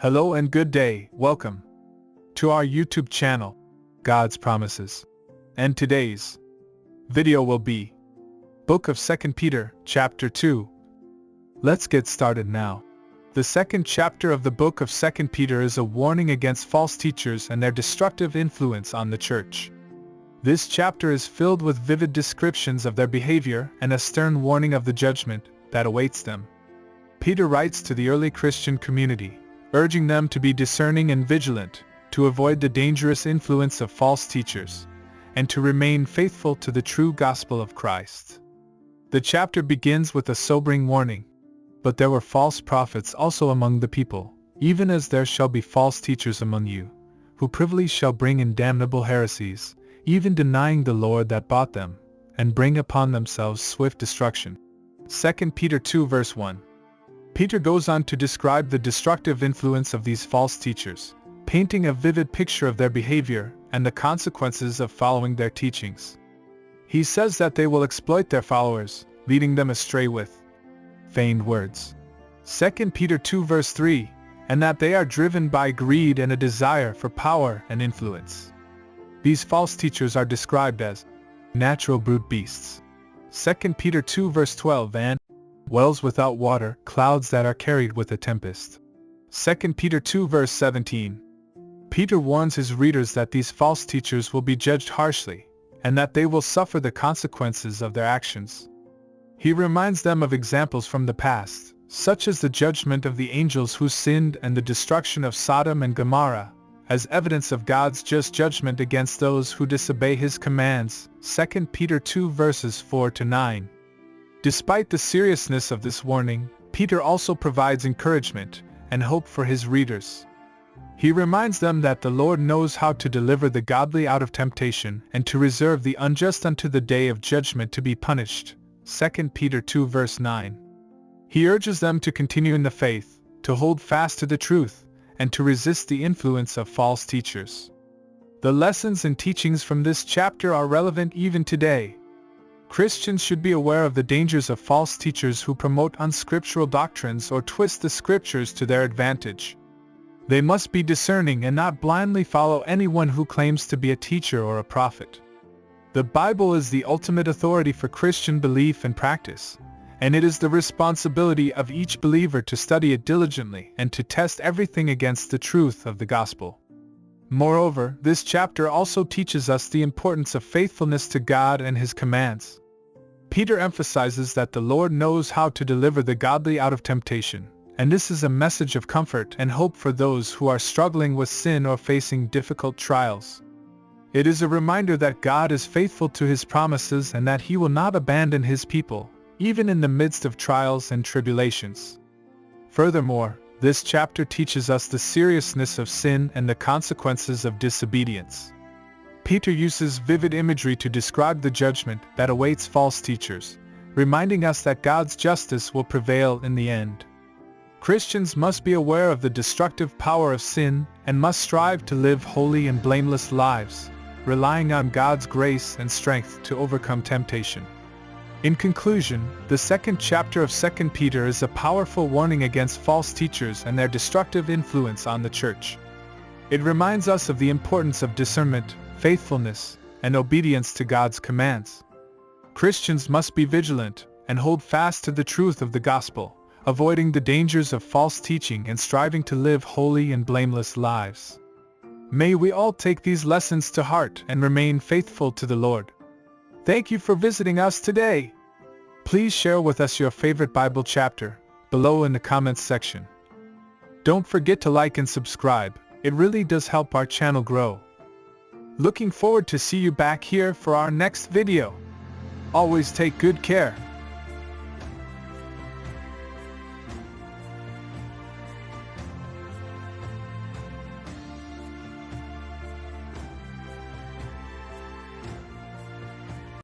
Hello and good day, welcome to our YouTube channel, God's Promises. And today's video will be Book of 2 Peter, Chapter 2. Let's get started now. The second chapter of the book of 2 Peter is a warning against false teachers and their destructive influence on the church. This chapter is filled with vivid descriptions of their behavior and a stern warning of the judgment that awaits them. Peter writes to the early Christian community, urging them to be discerning and vigilant, to avoid the dangerous influence of false teachers, and to remain faithful to the true gospel of Christ. The chapter begins with a sobering warning. But there were false prophets also among the people, even as there shall be false teachers among you, who privily shall bring in damnable heresies, even denying the Lord that bought them, and bring upon themselves swift destruction. 2 Peter 2 verse 1. Peter goes on to describe the destructive influence of these false teachers, painting a vivid picture of their behavior and the consequences of following their teachings. He says that they will exploit their followers, leading them astray with feigned words. 2 Peter 2 verse 3, and that they are driven by greed and a desire for power and influence. These false teachers are described as natural brute beasts. 2 Peter 2 verse 12 and wells without water, clouds that are carried with a tempest. 2 Peter 2 verse 17. Peter warns his readers that these false teachers will be judged harshly, and that they will suffer the consequences of their actions. He reminds them of examples from the past, such as the judgment of the angels who sinned and the destruction of Sodom and Gomorrah, as evidence of God's just judgment against those who disobey His commands. 2 Peter 2 verses 4 to 9. Despite the seriousness of this warning, Peter also provides encouragement and hope for his readers. He reminds them that the Lord knows how to deliver the godly out of temptation and to reserve the unjust unto the day of judgment to be punished. 2 Peter 2 verse 9. He urges them to continue in the faith, to hold fast to the truth, and to resist the influence of false teachers. The lessons and teachings from this chapter are relevant even today. Christians should be aware of the dangers of false teachers who promote unscriptural doctrines or twist the scriptures to their advantage. They must be discerning and not blindly follow anyone who claims to be a teacher or a prophet. The Bible is the ultimate authority for Christian belief and practice, and it is the responsibility of each believer to study it diligently and to test everything against the truth of the gospel. Moreover, this chapter also teaches us the importance of faithfulness to God and His commands. Peter emphasizes that the Lord knows how to deliver the godly out of temptation, and this is a message of comfort and hope for those who are struggling with sin or facing difficult trials. It is a reminder that God is faithful to His promises and that He will not abandon His people, even in the midst of trials and tribulations. Furthermore, this chapter teaches us the seriousness of sin and the consequences of disobedience. Peter uses vivid imagery to describe the judgment that awaits false teachers, reminding us that God's justice will prevail in the end. Christians must be aware of the destructive power of sin and must strive to live holy and blameless lives, relying on God's grace and strength to overcome temptation. In conclusion, the second chapter of 2 Peter is a powerful warning against false teachers and their destructive influence on the church. It reminds us of the importance of discernment, faithfulness, and obedience to God's commands. Christians must be vigilant and hold fast to the truth of the gospel, avoiding the dangers of false teaching and striving to live holy and blameless lives. May we all take these lessons to heart and remain faithful to the Lord. Thank you for visiting us today. Please share with us your favorite Bible chapter below in the comments section. Don't forget to like and subscribe. It really does help our channel grow. Looking forward to see you back here for our next video. Always take good care.